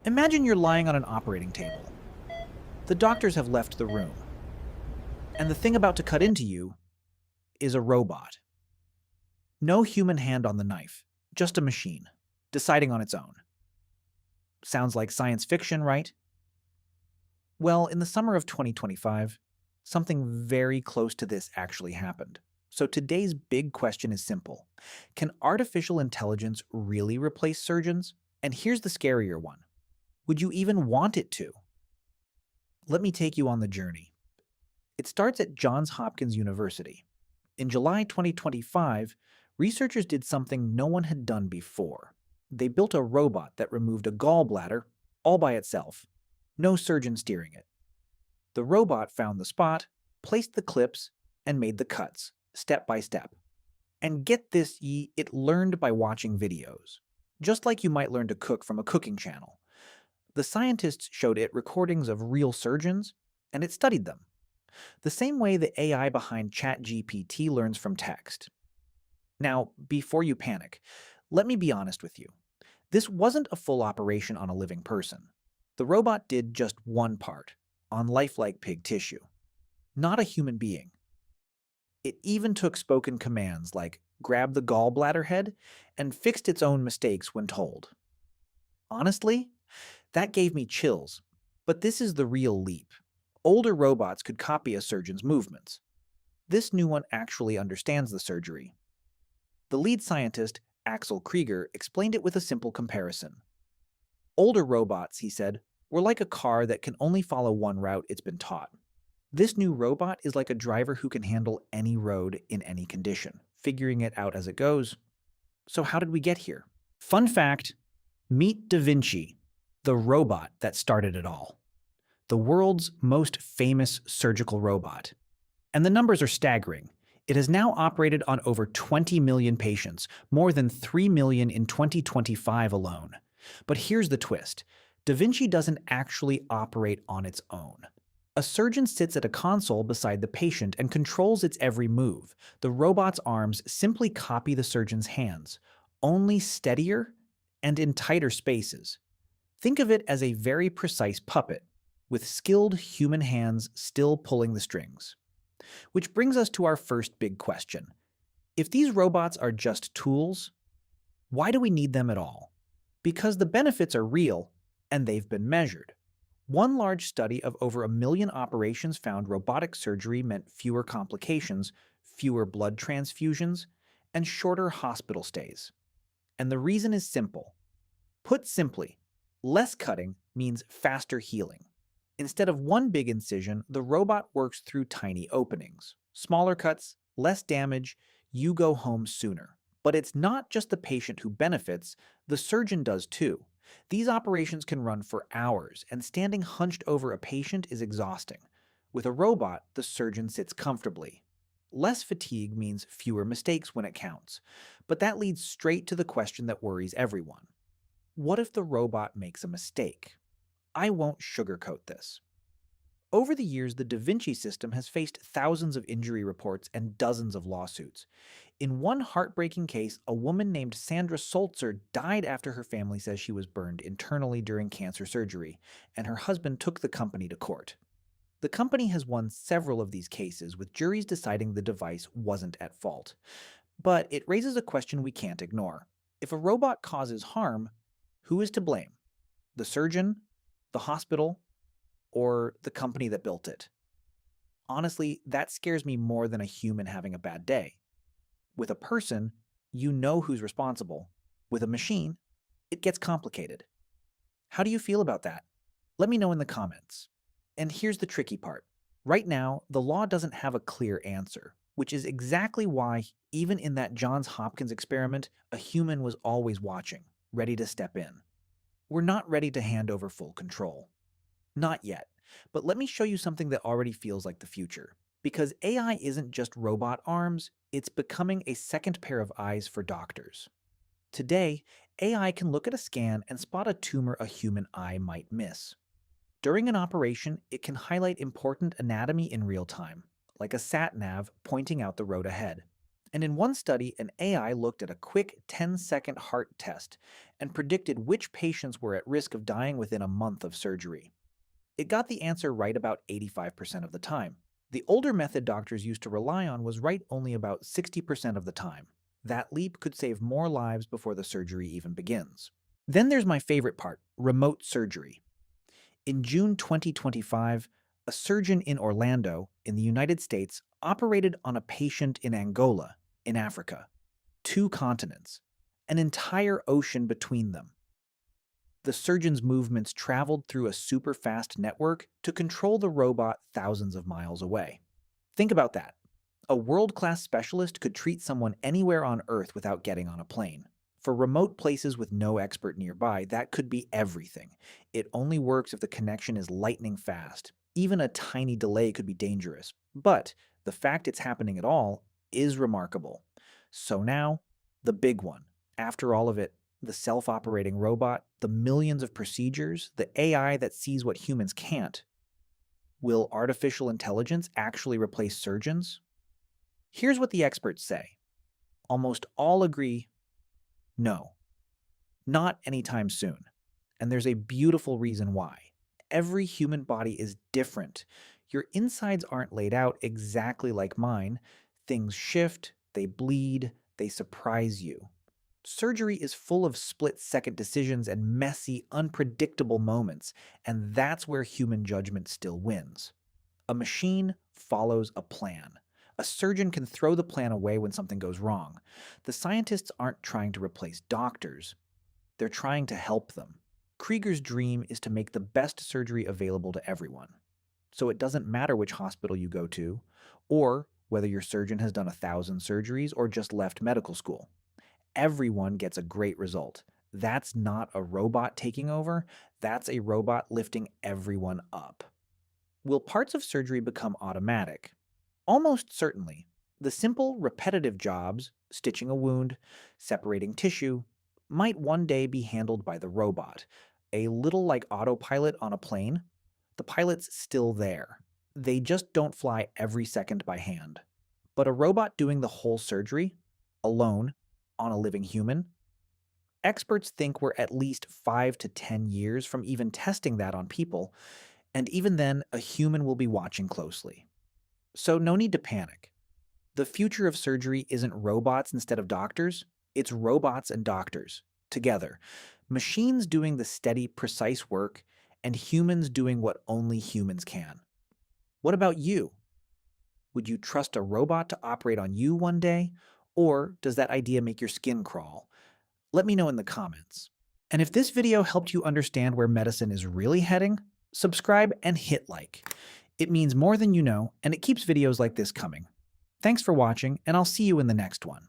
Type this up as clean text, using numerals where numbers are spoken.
Imagine you're lying on an operating table. The doctors have left the room, and the thing about to cut into you is a robot. No human hand on the knife, just a machine, deciding on its own. Sounds like science fiction, right? Well, in the summer of 2025, something very close to this actually happened. So today's big question is simple. Can artificial intelligence really replace surgeons? And here's the scarier one. Would you even want it to? Let me take you on the journey. It starts at Johns Hopkins University. In July 2025, researchers did something no one had done before. They built a robot that removed a gallbladder all by itself. No surgeon steering it. The robot found the spot, placed the clips, and made the cuts, step by step. And get this, it learned by watching videos. Just like you might learn to cook from a cooking channel. The scientists showed it recordings of real surgeons, and it studied them. The same way the AI behind ChatGPT learns from text. Now, before you panic, let me be honest with you. This wasn't a full operation on a living person. The robot did just one part, on lifelike pig tissue. Not a human being. It even took spoken commands like grab the gallbladder head and fixed its own mistakes when told. Honestly, that gave me chills. But this is the real leap. Older robots could copy a surgeon's movements. This new one actually understands the surgery. The lead scientist, Axel Krieger, explained it with a simple comparison. Older robots, he said, were like a car that can only follow one route it's been taught. This new robot is like a driver who can handle any road in any condition, figuring it out as it goes. So how did we get here? Fun fact, meet Vinci, the robot that started it all. The world's most famous surgical robot. And the numbers are staggering. It has now operated on over 20 million patients, more than 3 million in 2025 alone. But here's the twist. Vinci doesn't actually operate on its own. A surgeon sits at a console beside the patient and controls its every move. The robot's arms simply copy the surgeon's hands, only steadier and in tighter spaces. Think of it as a very precise puppet, with skilled human hands still pulling the strings. Which brings us to our first big question. If these robots are just tools, why do we need them at all? Because the benefits are real, and they've been measured. One large study of over 1 million operations found robotic surgery meant fewer complications, fewer blood transfusions, and shorter hospital stays. And the reason is simple. Put simply, less cutting means faster healing. Instead of one big incision, the robot works through tiny openings. Smaller cuts, less damage, you go home sooner. But it's not just the patient who benefits, the surgeon does too. These operations can run for hours, and standing hunched over a patient is exhausting. With a robot, the surgeon sits comfortably. Less fatigue means fewer mistakes when it counts. But that leads straight to the question that worries everyone. What if the robot makes a mistake? I won't sugarcoat this. Over the years, the Vinci system has faced thousands of injury reports and dozens of lawsuits. In one heartbreaking case, a woman named Sandra Solzer died after her family says she was burned internally during cancer surgery, and her husband took the company to court. The company has won several of these cases, with juries deciding the device wasn't at fault. But it raises a question we can't ignore. If a robot causes harm, who is to blame? The surgeon? The hospital? Or the company that built it? Honestly, that scares me more than a human having a bad day. With a person, you know who's responsible. With a machine, it gets complicated. How do you feel about that? Let me know in the comments. And here's the tricky part. Right now, the law doesn't have a clear answer, which is exactly why, even in that Johns Hopkins experiment, a human was always watching, ready to step in. We're not ready to hand over full control. Not yet, but let me show you something that already feels like the future. Because AI isn't just robot arms, it's becoming a second pair of eyes for doctors. Today, AI can look at a scan and spot a tumor a human eye might miss. During an operation, it can highlight important anatomy in real time, like a sat-nav pointing out the road ahead. And in one study, an AI looked at a quick 10-second heart test and predicted which patients were at risk of dying within a month of surgery. It got the answer right about 85% of the time. The older method doctors used to rely on was right only about 60% of the time. That leap could save more lives before the surgery even begins. Then there's my favorite part, remote surgery. In June 2025, a surgeon in Orlando, in the United States, operated on a patient in Angola, in Africa. 2 continents, an entire ocean between them. The surgeon's movements traveled through a super fast network to control the robot thousands of miles away. Think about that. A world-class specialist could treat someone anywhere on Earth without getting on a plane. For remote places with no expert nearby, that could be everything. It only works if the connection is lightning fast. Even a tiny delay could be dangerous. But the fact it's happening at all is remarkable. So now, the big one. After all of it, the self-operating robot, the millions of procedures, the AI that sees what humans can't. Will artificial intelligence actually replace surgeons? Here's what the experts say. Almost all agree, no, not anytime soon. And there's a beautiful reason why. Every human body is different. Your insides aren't laid out exactly like mine. Things shift, they bleed, they surprise you. Surgery is full of split-second decisions and messy, unpredictable moments, and that's where human judgment still wins. A machine follows a plan. A surgeon can throw the plan away when something goes wrong. The scientists aren't trying to replace doctors. They're trying to help them. Krieger's dream is to make the best surgery available to everyone. So it doesn't matter which hospital you go to, or whether your surgeon has done 1,000 surgeries or just left medical school. Everyone gets a great result. That's not a robot taking over, that's a robot lifting everyone up. Will parts of surgery become automatic? Almost certainly. The simple, repetitive jobs, stitching a wound, separating tissue, might one day be handled by the robot. A little like autopilot on a plane. The pilot's still there. They just don't fly every second by hand. But a robot doing the whole surgery, alone, on a living human? Experts think we're at least 5 to 10 years from even testing that on people, and even then, a human will be watching closely. So no need to panic. The future of surgery isn't robots instead of doctors, it's robots and doctors, together. Machines doing the steady, precise work, and humans doing what only humans can. What about you? Would you trust a robot to operate on you one day? Or does that idea make your skin crawl? Let me know in the comments. And if this video helped you understand where medicine is really heading, subscribe and hit like. It means more than you know, and it keeps videos like this coming. Thanks for watching, and I'll see you in the next one.